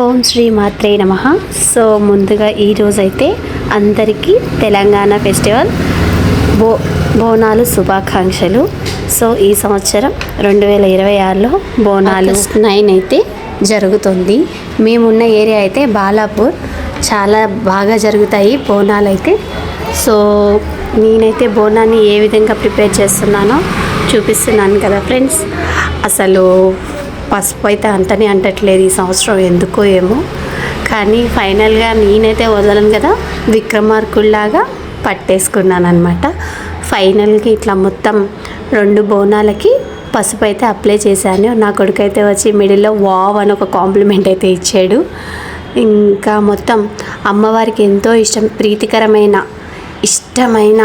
ఓం శ్రీ మాత్రే నమః. సో ముందుగా ఈరోజైతే అందరికీ తెలంగాణ ఫెస్టివల్ బోనాలు శుభాకాంక్షలు. సో ఈ సంవత్సరం 2026లో బోనాలు 9 అయితే జరుగుతుంది. మేమున్న ఏరియా అయితే బాలాపూర్. చాలా బాగా జరుగుతాయి బోనాలు అయితే. సో నేనైతే బోనాన్ని ఏ విధంగా ప్రిపేర్ చేస్తున్నానో చూపిస్తున్నాను కదా ఫ్రెండ్స్. అసలు పసుపు అయితే అంటట్లేదు ఈ సంవత్సరం, ఎందుకో ఏమో. కానీ ఫైనల్గా నేనైతే వదలను కదా, విక్రమార్కుల్లాగా పట్టేసుకున్నాను అనమాట. ఫైనల్గా ఇట్లా మొత్తం 2 బోనాలకి పసుపు అయితే అప్లై చేశాను. నా కొడుకు అయితే వచ్చి మిడిల్లో వావ్ అని ఒక కాంప్లిమెంట్ అయితే ఇచ్చాడు. ఇంకా మొత్తం అమ్మవారికి ఎంతో ఇష్టమైన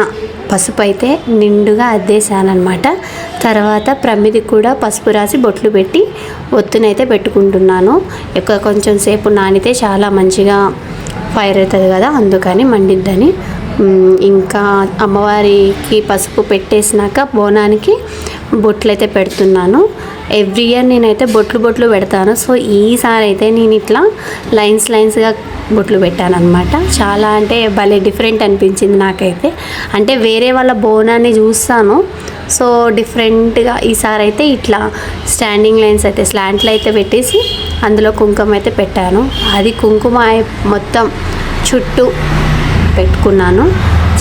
పసుపు అయితే నిండుగా అద్దేశానమాట. తర్వాత ప్రమిదికి కూడా పసుపు రాసి బొట్లు పెట్టి ఒత్తునైతే పెట్టుకుంటున్నాను. కొంచెం సేపు నానితే చాలా మంచిగా ఫైర్ అవుతుంది కదా, అందుకని మండిద్దని. ఇంకా అమ్మవారికి పసుపు పెట్టేసినాక బోనానికి బొట్లు అయితే పెడుతున్నాను. ఎవ్రీ ఇయర్ నేనైతే బొట్లు పెడతాను. సో ఈసారి అయితే నేను ఇట్లా లైన్స్గా బొట్లు పెట్టాను అనమాట. చాలా అంటే భలే డిఫరెంట్ అనిపించింది నాకైతే. అంటే వేరే వాళ్ళ బోనాన్ని చూస్తాను, సో డిఫరెంట్గా ఈసారి అయితే ఇట్లా స్టాండింగ్ లైన్స్ అయితే స్లాంట్లు అయితే పెట్టేసి అందులో కుంకుమ అయితే పెట్టాను. అది కుంకుమ మొత్తం చుట్టూ పెట్టుకున్నాను.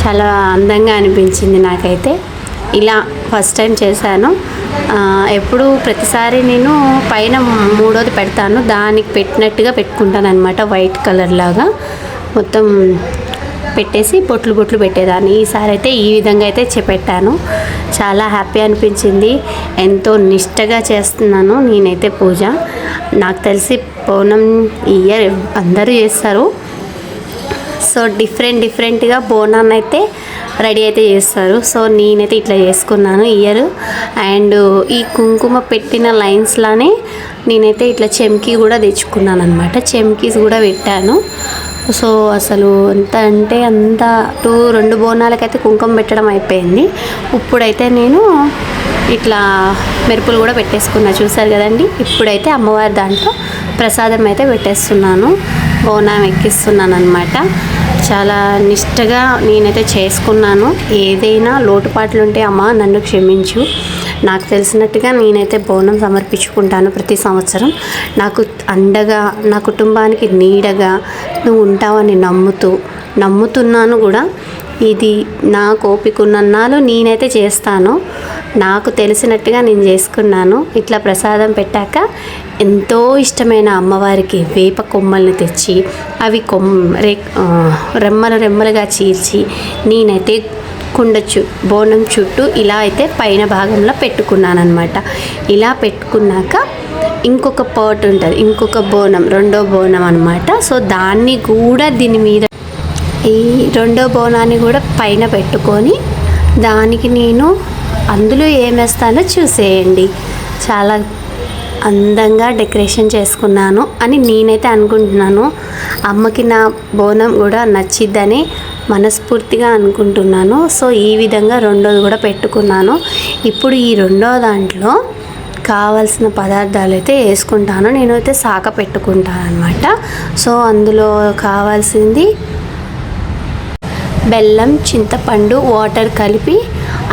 చాలా అందంగా అనిపించింది నాకైతే. ఇలా ఫస్ట్ టైం చేశాను. ఎప్పుడు ప్రతిసారి నేను పైన 3వది పెడతాను, దానికి పెట్టినట్టుగా పెట్టుకుంటాను అనమాట. వైట్ కలర్ లాగా మొత్తం పెట్టేసి బొట్లు పెట్టేదాన్ని. ఈసారి అయితే ఈ విధంగా అయితే పెట్టాను. చాలా హ్యాపీ అనిపించింది. ఎంతో నిష్టగా చేస్తున్నాను నేనైతే పూజ. నాకు తెలిసి బోనం ఈ ఇయర్ అందరూ చేస్తారు. సో డిఫరెంట్గా బోనాన్ని అయితే రెడీ అయితే చేస్తారు. సో నేనైతే ఇట్లా చేసుకున్నాను ఇయర్. అండ్ ఈ కుంకుమ పెట్టిన లైన్స్లానే నేనైతే ఇట్లా చెమ్కీ కూడా తెచ్చుకున్నాను అనమాట. చెమ్కీస్ కూడా పెట్టాను. సో అసలు ఎంత అంటే అంత 2 బోనాలకైతే కుంకుమ పెట్టడం అయిపోయింది. ఇప్పుడైతే నేను ఇట్లా మెరుపులు కూడా పెట్టేసుకున్నా, చూసారు కదండి. ఇప్పుడైతే అమ్మవారి దాంట్లో ప్రసాదం అయితే పెట్టేస్తున్నాను, బోనం ఎక్కిస్తున్నాను అనమాట. చాలా నిష్టగా నేనైతే చేసుకున్నాను. ఏదైనా లోటుపాట్లు ఉంటే అమ్మ నన్ను క్షమించు. నాకు తెలిసినట్టుగా నేనైతే బోనం సమర్పించుకుంటాను ప్రతి సంవత్సరం. నాకు అండగా, నా కుటుంబానికి నీడగా నువ్వు ఉంటావని నమ్ముతున్నాను కూడా. ఇది నాకు ఓపిక ఉన్నన్నాళ్ళు నేనైతే చేస్తాను. నాకు తెలిసినట్టుగా నేను చేసుకున్నాను. ఇట్లా ప్రసాదం పెట్టాక ఎంతో ఇష్టమైన అమ్మవారికి వేప కొమ్మల్ని తెచ్చి అవి రెమ్మలుగా చీల్చి నేనైతే బోనం చుట్టూ ఇలా అయితే పైన భాగంలో పెట్టుకున్నాను అనమాట. ఇలా పెట్టుకున్నాక ఇంకొక పాట్ ఉంటుంది, ఇంకొక బోనం, 2వ బోనం అనమాట. సో దాన్ని కూడా దీని మీద ఈ 2వ బోనాన్ని కూడా పైన పెట్టుకొని దానికి నేను అందులో ఏమేస్తానో చూసేయండి. చాలా అందంగా డెకరేషన్ చేసుకున్నాను అని నేనైతే అనుకుంటున్నాను. అమ్మకి నా బోనం కూడా నచ్చిద్దని మనస్ఫూర్తిగా అనుకుంటున్నాను. సో ఈ విధంగా 2వది కూడా పెట్టుకున్నాను. ఇప్పుడు ఈ 2వ దాంట్లో కావాల్సిన పదార్థాలు అయితే వేసుకుంటాను. నేనైతే శాఖ పెట్టుకుంటాను అనమాట. సో అందులో కావాల్సింది బెల్లం, చింతపండు, వాటర్ కలిపి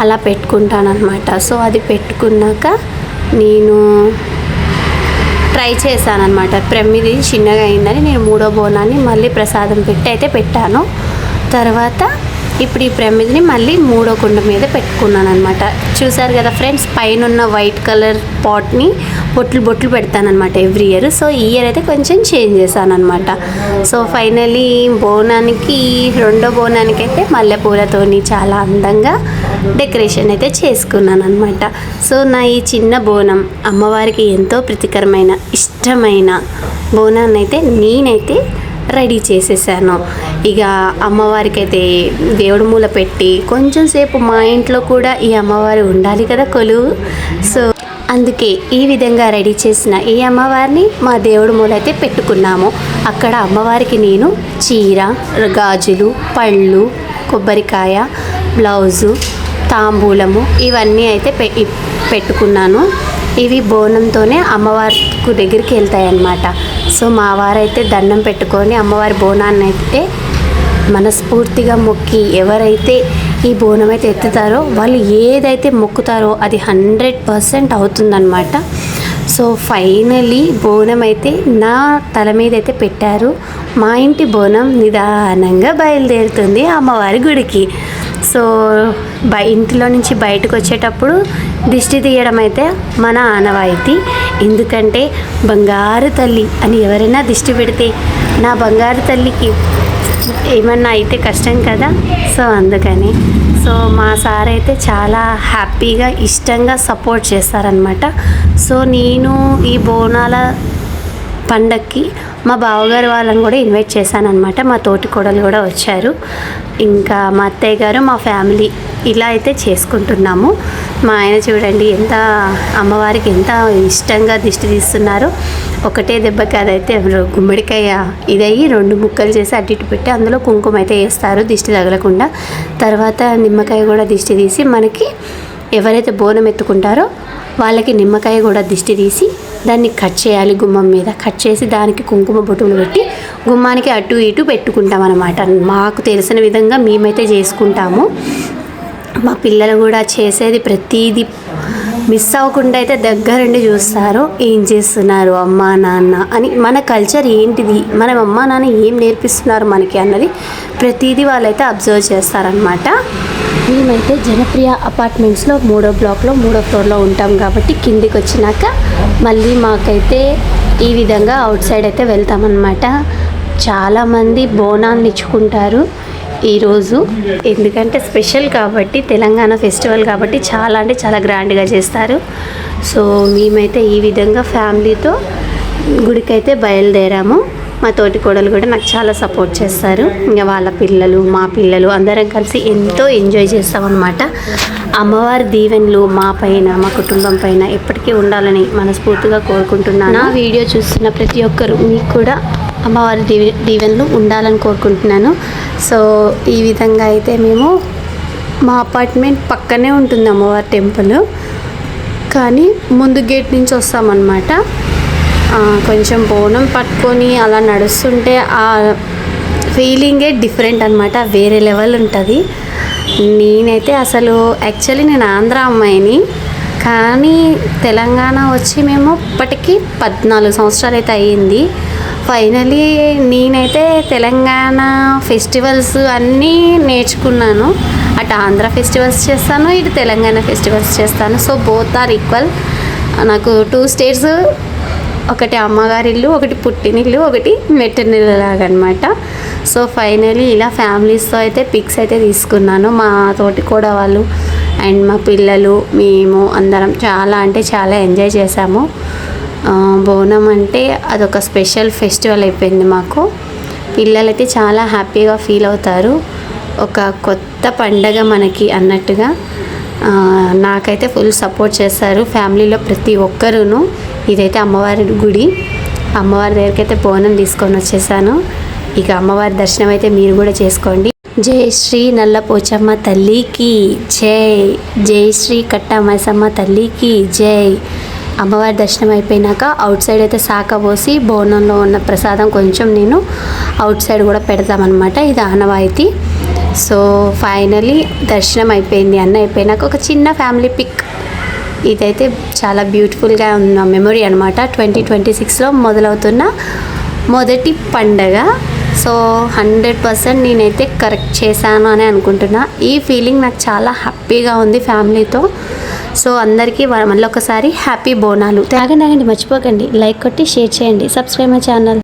అలా పెట్టుకుంటాను అనమాట. సో అది పెట్టుకున్నాక నేను ట్రై చేశాను అనమాట. ప్రమిది చిన్నగా అయిందని నేను 3వ బోనాన్ని మళ్ళీ ప్రసాదం పెట్టి అయితే పెట్టాను. తర్వాత ఇప్పుడు ఈ ప్రమిదిని మళ్ళీ 3వ కుండ మీద పెట్టుకున్నాను అనమాట. చూసారు కదా ఫ్రెండ్స్, పైన ఉన్న వైట్ కలర్ పాట్ని బొట్లు పెడతానమాట ఎవ్రీ ఇయర్. సో ఈ ఇయర్ అయితే కొంచెం చేంజ్ చేశాను అనమాట. సో ఫైనలీ బోనానికి 2వ బోనానికి అయితే మల్లెపూలతోని చాలా అందంగా డెకరేషన్ అయితే చేసుకున్నాను అనమాట. సో నా ఈ చిన్న బోనం అమ్మవారికి ఎంతో ప్రీతికరమైన ఇష్టమైన బోనాన్ని అయితే నేనైతే రెడీ చేసేసాను. ఇక అమ్మవారికి అయితే దేవుడి మూల పెట్టి కొంచెం సేపు మా ఇంట్లో కూడా ఈ అమ్మవారు ఉండాలి కదా కొలువు. సో అందుకే ఈ విధంగా రెడీ చేసిన ఈ అమ్మవారిని మా దేవుడి మూల అయితే పెట్టుకున్నాము. అక్కడ అమ్మవారికి నేను చీర, గాజులు, పళ్ళు, కొబ్బరికాయ, బ్లౌజు, తాంబూలము ఇవన్నీ అయితే పెట్టుకున్నాను. ఇవి బోనంతోనే అమ్మవారి దగ్గరికి వెళ్తాయి అన్నమాట. సో మా వారైతే దండం పెట్టుకొని అమ్మవారి బోనాన్ని అయితే మనస్ఫూర్తిగా మొక్కి ఎవరైతే ఈ బోనం అయితే ఎత్తుతారో వాళ్ళు ఏదైతే మొక్కుతారో అది 100% అవుతుందన్నమాట. సో ఫైనలీ బోనం అయితే నా తల మీద అయితే పెట్టారు. మా ఇంటి బోనం నిదానంగా బయలుదేరుతుంది అమ్మవారి గుడికి. సో ఇంటిలో నుంచి బయటకు వచ్చేటప్పుడు దిష్టి తీయడం అయితే మన ఆనవాయితీ. ఎందుకంటే బంగారు తల్లి అని ఎవరైనా దిష్టి పెడితే నా బంగారు తల్లికి ఏమన్నా అయితే కష్టం కదా. సో అందుకని సో మా సార్ అయితే చాలా హ్యాపీగా ఇష్టంగా సపోర్ట్ చేస్తారనమాట. సో నేను ఈ బోనాల పండక్కి మా బావగారు వాళ్ళని కూడా ఇన్వైట్ చేశాను అనమాట. మా తోటి కోడలు కూడా వచ్చారు, ఇంకా మా అత్తయ్య గారు, మా ఫ్యామిలీ ఇలా అయితే చేసుకుంటున్నాము. మా ఆయన చూడండి ఎంత అమ్మవారికి ఎంత ఇష్టంగా దిష్టి తీస్తున్నారు. ఒకటే దెబ్బకి అదైతే గుమ్మడికాయ ఇదయ్యి 2 ముక్కలు చేసి అటు ఇటు పెట్టి అందులో కుంకుమ అయితే వేస్తారు దిష్టి తగలకుండా. తర్వాత నిమ్మకాయ కూడా దిష్టి తీసి మనకి ఎవరైతే బోనం ఎత్తుకుంటారో వాళ్ళకి నిమ్మకాయ కూడా దిష్టి తీసి దాన్ని కట్ చేయాలి. గుమ్మం మీద కట్ చేసి దానికి కుంకుమ బొట్టులు పెట్టి గుమ్మానికి అటు ఇటు పెట్టుకుంటాం అన్నమాట. మాకు తెలిసిన విధంగా మేమైతే చేసుకుంటాము. మా పిల్లలు కూడా చేసేది ప్రతిదీ మిస్ అవ్వకుండా అయితే దగ్గరుండి చూస్తారు, ఏం చేస్తున్నారు అమ్మా నాన్న అని. మన కల్చర్ ఏంటిది, మన అమ్మా నాన్న ఏం నేర్పిస్తున్నారు మనకి అన్నది ప్రతిదీ వాళ్ళైతే అబ్జర్వ్ చేస్తారనమాట. మేమైతే జనప్రియ అపార్ట్మెంట్స్లో 3వ బ్లాక్లో 3వ ఫ్లోర్లో ఉంటాం కాబట్టి కిందికి వచ్చినాక మళ్ళీ మాకైతే ఈ విధంగా అవుట్ సైడ్ అయితే వెళ్తామన్నమాట. చాలామంది బోనాన్ని ఇచ్చుకుంటారు ఈరోజు, ఎందుకంటే స్పెషల్ కాబట్టి తెలంగాణ ఫెస్టివల్ కాబట్టి చాలా అంటే చాలా గ్రాండ్గా చేస్తారు. సో మేమైతే ఈ విధంగా ఫ్యామిలీతో గుడికైతే బయలుదేరాము. మా తోటి కోడలు కూడా నాకు చాలా సపోర్ట్ చేస్తారు. ఇంకా వాళ్ళ పిల్లలు మా పిల్లలు అందరం కలిసి ఎంతో ఎంజాయ్ చేస్తామన్నమాట. అమ్మవారి దీవెనలు మా పైన మా కుటుంబం పైన ఎప్పటికీ ఉండాలని మనస్ఫూర్తిగా కోరుకుంటున్నాను. నా వీడియో చూస్తున్న ప్రతి ఒక్కరు మీకు కూడా అమ్మవారి దీవెనలు ఉండాలని కోరుకుంటున్నాను. సో ఈ విధంగా అయితే మేము మా అపార్ట్మెంట్ పక్కనే ఉంటుంది అమ్మవారి టెంపుల్, కానీ ముందు గేట్ నుంచి వస్తామన్నమాట. కొంచెం బోనం పట్టుకొని అలా నడుస్తుంటే ఆ ఫీలింగే డిఫరెంట్ అనమాట, వేరే లెవెల్ ఉంటుంది. నేనైతే అసలు యాక్చువల్లీ నేను ఆంధ్ర అమ్మాయిని, కానీ తెలంగాణ వచ్చి మేము ఇప్పటికీ 14 సంవత్సరాలు అయితే అయ్యింది. ఫైనలీ నేనైతే తెలంగాణ ఫెస్టివల్స్ అన్నీ నేర్చుకున్నాను. అటు ఆంధ్ర ఫెస్టివల్స్ చేస్తాను, ఇటు తెలంగాణ ఫెస్టివల్స్ చేస్తాను. So both are equal. నాకు 2 స్టేట్స్, ఒకటి అమ్మగారిల్లు, ఒకటి పుట్టినిల్లు, ఒకటి మెట్టినిల్లు లాగా అనమాట. సో ఫైనలీ ఇలా ఫ్యామిలీస్తో అయితే పిక్స్ అయితే తీసుకున్నాను. మా తోటి కూడా వాళ్ళు అండ్ మా పిల్లలు మేము అందరం చాలా అంటే చాలా ఎంజాయ్ చేసాము. బోనం అంటే అదొక స్పెషల్ ఫెస్టివల్ అయిపోయింది మాకు. పిల్లలైతే చాలా హ్యాపీగా ఫీల్ అవుతారు, ఒక కొత్త పండగ మనకి అన్నట్టుగా. నాకైతే ఫుల్ సపోర్ట్ చేస్తారు ఫ్యామిలీలో ప్రతి ఒక్కరూను. ఇదైతే అమ్మవారి గుడి, అమ్మవారి దగ్గరికి అయితే బోనం తీసుకొని వచ్చేసాను. ఇక అమ్మవారి దర్శనం అయితే మీరు కూడా చేసుకోండి. జై శ్రీ నల్లపోచమ్మ తల్లికి జై, జై శ్రీ కట్ట మైసమ్మ తల్లికి జై. అమ్మవారి దర్శనం అయిపోయినాక అవుట్ సైడ్ అయితే శాఖ పోసి బోనంలో ఉన్న ప్రసాదం కొంచెం నేను అవుట్ సైడ్ కూడా పెడతామన్నమాట. ఇది ఆనవాయితీ. సో ఫైనలీ దర్శనం అయిపోయింది. అన్న అయిపోయినాక ఒక చిన్న ఫ్యామిలీ పిక్. ఇదైతే చాలా బ్యూటిఫుల్గా ఉన్న మెమొరీ అనమాట. 2026లో మొదలవుతున్న మొదటి పండగ. సో 100% నేనైతే కరెక్ట్ చేశాను అని అనుకుంటున్నా. ఈ ఫీలింగ్ నాకు చాలా హ్యాపీగా ఉంది ఫ్యామిలీతో. సో అందరికీ మళ్ళీ ఒకసారి హ్యాపీ బోనాలు. తాగండి మర్చిపోకండి, లైక్ కొట్టి షేర్ చేయండి, సబ్స్క్రైబ్ మై ఛానల్.